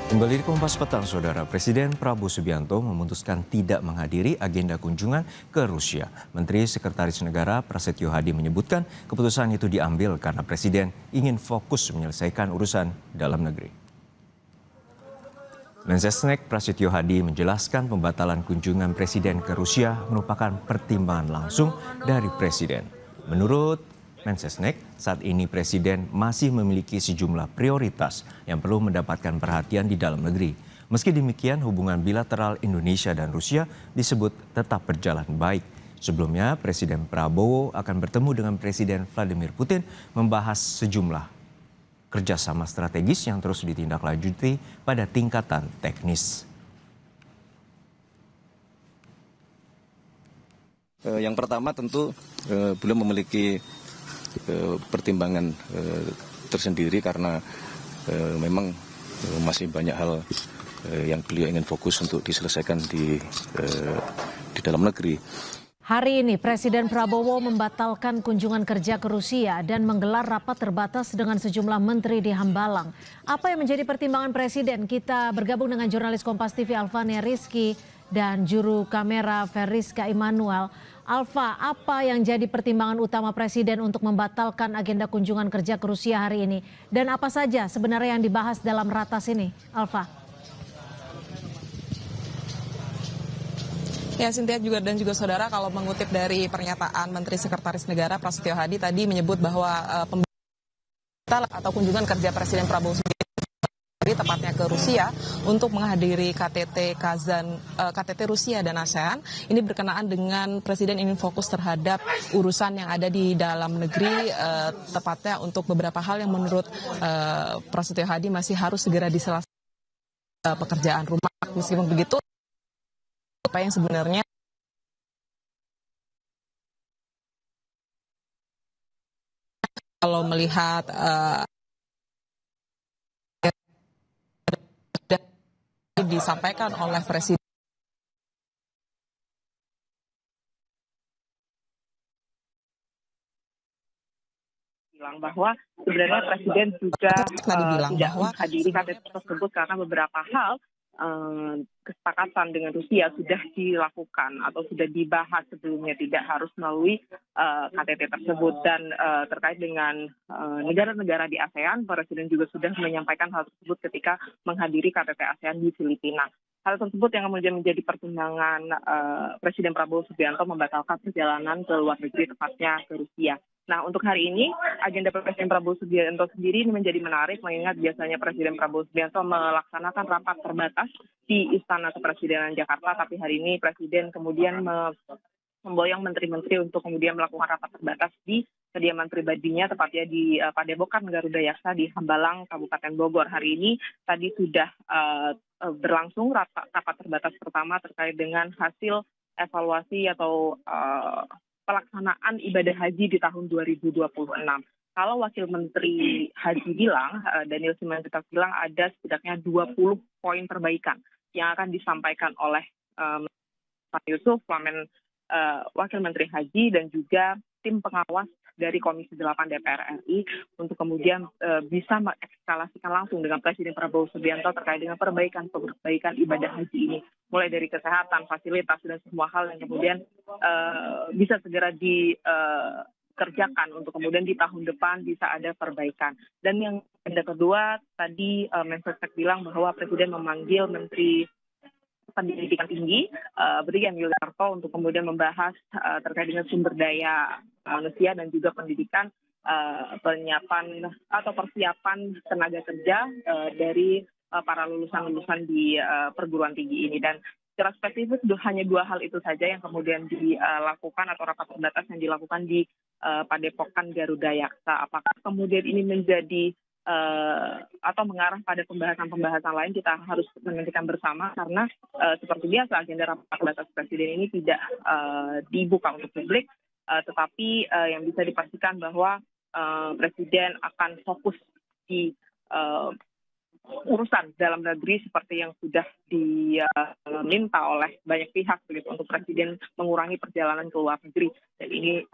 Kembali di Kompas Petang, Saudara. Presiden Prabowo Subianto memutuskan tidak menghadiri agenda kunjungan ke Rusia. Menteri Sekretaris Negara Prasetyo Hadi menyebutkan keputusan itu diambil karena Presiden ingin fokus menyelesaikan urusan dalam negeri. Mensesnek Prasetyo Hadi menjelaskan pembatalan kunjungan Presiden ke Rusia merupakan pertimbangan langsung dari Presiden. Menurut Mensesnek, saat ini Presiden masih memiliki sejumlah prioritas yang perlu mendapatkan perhatian di dalam negeri. Meski demikian, hubungan bilateral Indonesia dan Rusia disebut tetap berjalan baik. Sebelumnya, Presiden Prabowo akan bertemu dengan Presiden Vladimir Putin membahas sejumlah kerjasama strategis yang terus ditindaklanjuti pada tingkatan teknis. Yang pertama tentu beliau memiliki pertimbangan tersendiri karena memang masih banyak hal yang beliau ingin fokus untuk diselesaikan di dalam negeri. Hari ini Presiden Prabowo membatalkan kunjungan kerja ke Rusia dan menggelar rapat terbatas dengan sejumlah menteri di Hambalang. Apa yang menjadi pertimbangan Presiden? Kita bergabung dengan jurnalis Kompas TV Alfania Rizky dan juru kamera Veriska Immanuel. Alfa, apa yang jadi pertimbangan utama Presiden untuk membatalkan agenda kunjungan kerja ke Rusia hari ini? Dan apa saja sebenarnya yang dibahas dalam ratas ini? Alfa. Ya, Sintia dan juga saudara, kalau mengutip dari pernyataan Menteri Sekretaris Negara Prasetyo Hadi tadi menyebut bahwa pembatalan atau kunjungan kerja Presiden Prabowo Subianto tepatnya ke Rusia untuk menghadiri KTT Rusia dan ASEAN ini berkenaan dengan Presiden ingin fokus terhadap urusan yang ada di dalam negeri, tepatnya untuk beberapa hal yang menurut Prasetyo Hadi masih harus segera diselesaikan, pekerjaan rumah. Meskipun begitu, apa yang sebenarnya kalau melihat disampaikan oleh Presiden bilang bahwa sebenarnya Presiden juga tidak menghadiri KTT tersebut karena beberapa hal kesepakatan dengan Rusia sudah dilakukan atau sudah dibahas sebelumnya, tidak harus melalui KTT tersebut. Dan terkait dengan negara-negara di ASEAN, Presiden juga sudah menyampaikan hal tersebut ketika menghadiri KTT ASEAN di Filipina. Hal tersebut yang kemudian menjadi pertimbangan Presiden Prabowo Subianto membatalkan perjalanan ke luar negeri, tepatnya ke Rusia. Nah, untuk hari ini, agenda Presiden Prabowo Subianto sendiri ini menjadi menarik, mengingat biasanya Presiden Prabowo Subianto melaksanakan rapat terbatas di Istana Kepresidenan Jakarta, tapi hari ini Presiden kemudian memboyong menteri-menteri untuk kemudian melakukan rapat terbatas di kediaman pribadinya, tepatnya di Padepokan Garuda Yaksa di Hambalang, Kabupaten Bogor. Hari ini tadi sudah berlangsung rapat terbatas pertama terkait dengan hasil evaluasi atau pelaksanaan ibadah haji di tahun 2026. Kalau Wakil Menteri Haji bilang, Daniel Simanjuntak bilang ada setidaknya 20 poin perbaikan yang akan disampaikan oleh Pak Yusuf, Wakil Menteri Haji, dan juga tim pengawas dari Komisi 8 DPR RI untuk kemudian bisa mengekskalasikan langsung dengan Presiden Prabowo Subianto terkait dengan perbaikan ibadah haji ini. Mulai dari kesehatan, fasilitas, dan semua hal yang kemudian bisa segera dikerjakan untuk kemudian di tahun depan bisa ada perbaikan. Dan yang kedua, tadi Mensesnek bilang bahwa Presiden memanggil Menteri Pendidikan Tinggi, Brigjen Yuliarto, untuk kemudian membahas terkait dengan sumber daya manusia dan juga pendidikan, penyiapan atau persiapan tenaga kerja dari para lulusan-lulusan di perguruan tinggi ini. Dan secara spesifik hanya 2 hal itu saja yang kemudian dilakukan atau rapat terbatas yang dilakukan di Padepokan Garuda Yaksa. Apakah kemudian ini menjadi atau mengarah pada pembahasan-pembahasan lain, kita harus menantikan bersama, karena seperti biasa agenda rapat terbatas Presiden ini tidak dibuka untuk publik, tetapi yang bisa dipastikan bahwa Presiden akan fokus di urusan dalam negeri seperti yang sudah diminta oleh banyak pihak begitu, untuk Presiden mengurangi perjalanan ke luar negeri, dan ini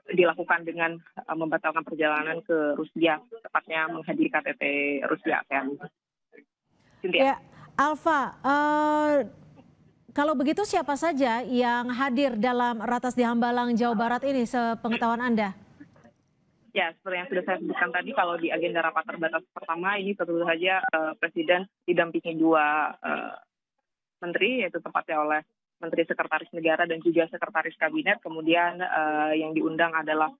dilakukan dengan membatalkan perjalanan ke Rusia, tepatnya menghadiri KTT Rusia ASEAN. Ya, Alfa, kalau begitu siapa saja yang hadir dalam Ratas di Hambalang, Jawa Barat ini sepengetahuan Anda? Ya, seperti yang sudah saya sebutkan tadi, kalau di agenda rapat terbatas pertama ini tentu saja Presiden didampingi dua menteri, yaitu tepatnya oleh Menteri Sekretaris Negara dan juga Sekretaris Kabinet. Kemudian yang diundang adalah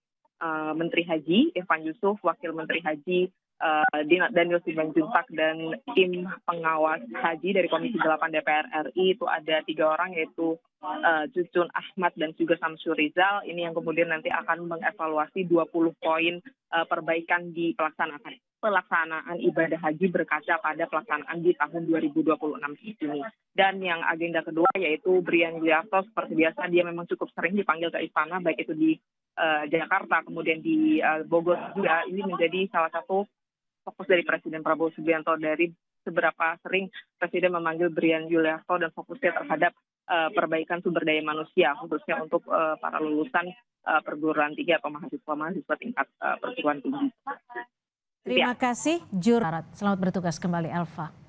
Menteri Haji Irfan Yusuf, Wakil Menteri Haji Daniel Simanjuntak, dan tim pengawas haji dari Komisi 8 DPR RI itu ada 3 orang, yaitu Cucun Ahmad dan juga Samsur Rizal. Ini yang kemudian nanti akan mengevaluasi 20 poin perbaikan di pelaksanaan ibadah haji berkaca pada pelaksanaan di tahun 2026 ini. Dan yang agenda kedua yaitu Brian Yuliarto, seperti biasa dia memang cukup sering dipanggil ke istana, baik itu di Jakarta, kemudian di Bogor juga. Ini menjadi salah satu fokus dari Presiden Prabowo Subianto. Dari seberapa sering Presiden memanggil Brian Yuliarto dan fokusnya terhadap perbaikan sumber daya manusia, khususnya untuk para lulusan perguruan tinggi atau mahasiswa tingkat perguruan tinggi. Terima kasih, Selamat bertugas kembali, Alfa.